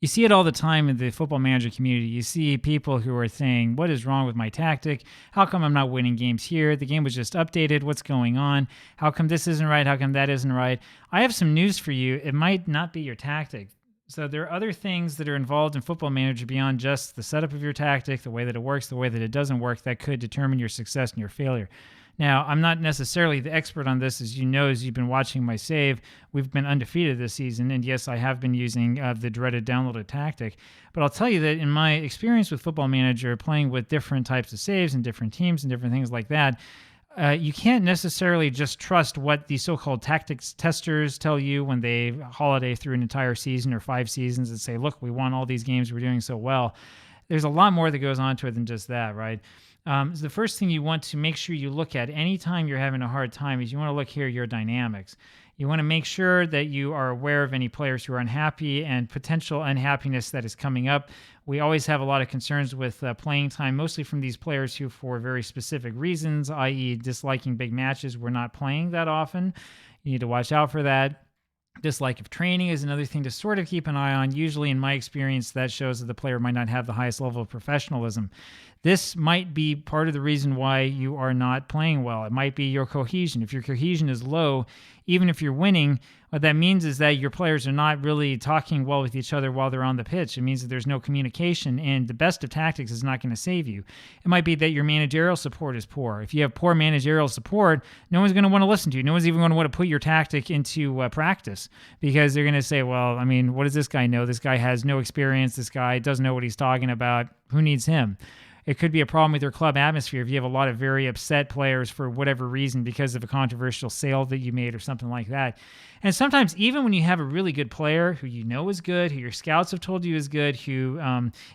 You see it all the time in the football manager community. You see people who are saying, what is wrong with my tactic? How come I'm not winning games here? The game was just updated. What's going on? How come this isn't right? How come that isn't right? I have some news for you. It might not be your tactic. So there are other things that are involved in football manager beyond just the setup of your tactic, the way that it works, the way that it doesn't work, that could determine your success and your failure. Now, I'm not necessarily the expert on this. As you know, as you've been watching my save, we've been undefeated this season. And yes, I have been using the dreaded downloaded tactic. But I'll tell you that in my experience with Football Manager, playing with different types of saves and different teams and different things like that, you can't necessarily just trust what the so-called tactics testers tell you when they holiday through an entire season or 5 seasons and say, look, we won all these games, we're doing so well. There's a lot more that goes on to it than just that, right? So the first thing you want to make sure you look at anytime you're having a hard time is you want to look here at your dynamics. You want to make sure that you are aware of any players who are unhappy and potential unhappiness that is coming up. We always have a lot of concerns with playing time, mostly from these players who, for very specific reasons, i.e. disliking big matches, we're not playing that often. You need to watch out for that. Dislike of training is another thing to sort of keep an eye on. Usually, in my experience, that shows that the player might not have the highest level of professionalism. This might be part of the reason why you are not playing well. It might be your cohesion. If your cohesion is low, even if you're winning, what that means is that your players are not really talking well with each other while they're on the pitch. It means that there's no communication, and the best of tactics is not going to save you. It might be that your managerial support is poor. If you have poor managerial support, no one's going to want to listen to you. No one's even going to want to put your tactic into practice because they're going to say, well, I mean, what does this guy know? This guy has no experience. This guy doesn't know what he's talking about. Who needs him? It could be a problem with your club atmosphere if you have a lot of very upset players for whatever reason because of a controversial sale that you made or something like that. And sometimes even when you have a really good player who you know is good, who your scouts have told you is good, who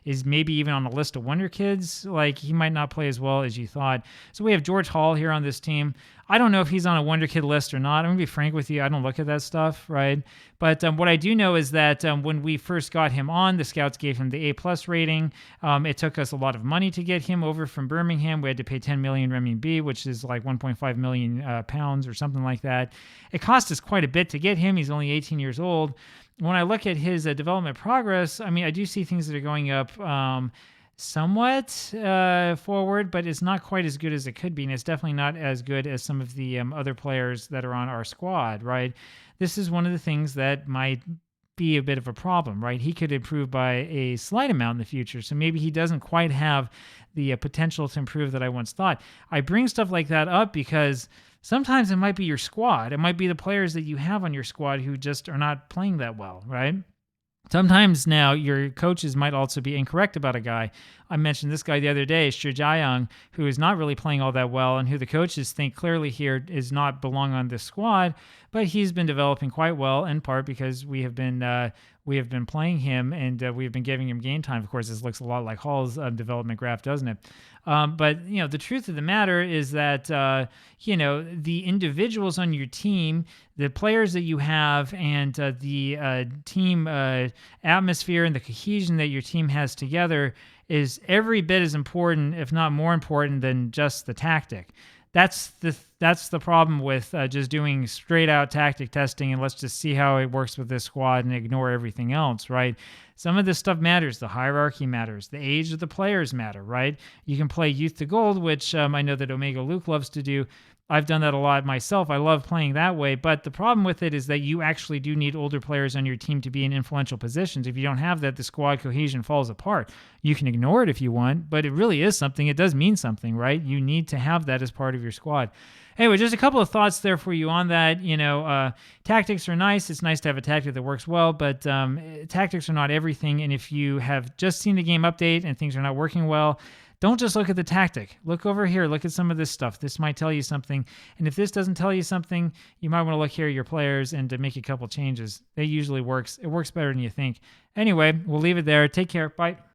is maybe even on the list of wonder kids, like he might not play as well as you thought. So we have George Hall here on this team. I don't know if he's on a wonder kid list or not. I'm going to be frank with you. I don't look at that stuff, right? But what I do know is that when we first got him on, the scouts gave him the A+ rating. It took us a lot of money to get him over from Birmingham. We had to pay 10 million renminbi, which is like 1.5 million pounds or something like that. It cost us quite a bit to get him. He's only 18 years old. When I look at his development progress, I mean, I do see things that are going up somewhat forward, but it's not quite as good as it could be, and it's definitely not as good as some of the other players that are on our squad, right? This is one of the things that might be a bit of a problem, right? He could improve by a slight amount in the future, so maybe he doesn't quite have the potential to improve that I once thought. I bring stuff like that up because sometimes it might be your squad. It might be the players that you have on your squad who just are not playing that well, right? Sometimes now your coaches might also be incorrect about a guy. I mentioned this guy the other day, Shi Jiayang, who is not really playing all that well and who the coaches think clearly here is not belong on this squad, but he's been developing quite well in part because we have been playing him and we have been giving him game time. Of course, this looks a lot like Hall's development graph, doesn't it? But the truth of the matter is that the individuals on your team, the players that you have, and the team atmosphere and the cohesion that your team has together is every bit as important, if not more important, than just the tactic. That's the problem with just doing straight out tactic testing and let's just see how it works with this squad and ignore everything else, right? Some of this stuff matters. The hierarchy matters. The age of the players matter, right? You can play youth to gold, which I know that Omega Luke loves to do. I've done that a lot myself. I love playing that way, but the problem with it is that you actually do need older players on your team to be in influential positions. If you don't have that, the squad cohesion falls apart. You can ignore it if you want, but it really is something. It does mean something, right? You need to have that as part of your squad. Anyway, just a couple of thoughts there for you on that. Tactics are nice. It's nice to have a tactic that works well, but tactics are not everything. And if you have just seen the game update and things are not working well, don't just look at the tactic. Look over here. Look at some of this stuff. This might tell you something. And if this doesn't tell you something, you might want to look here at your players and to make a couple changes. That usually works. It works better than you think. Anyway, we'll leave it there. Take care. Bye.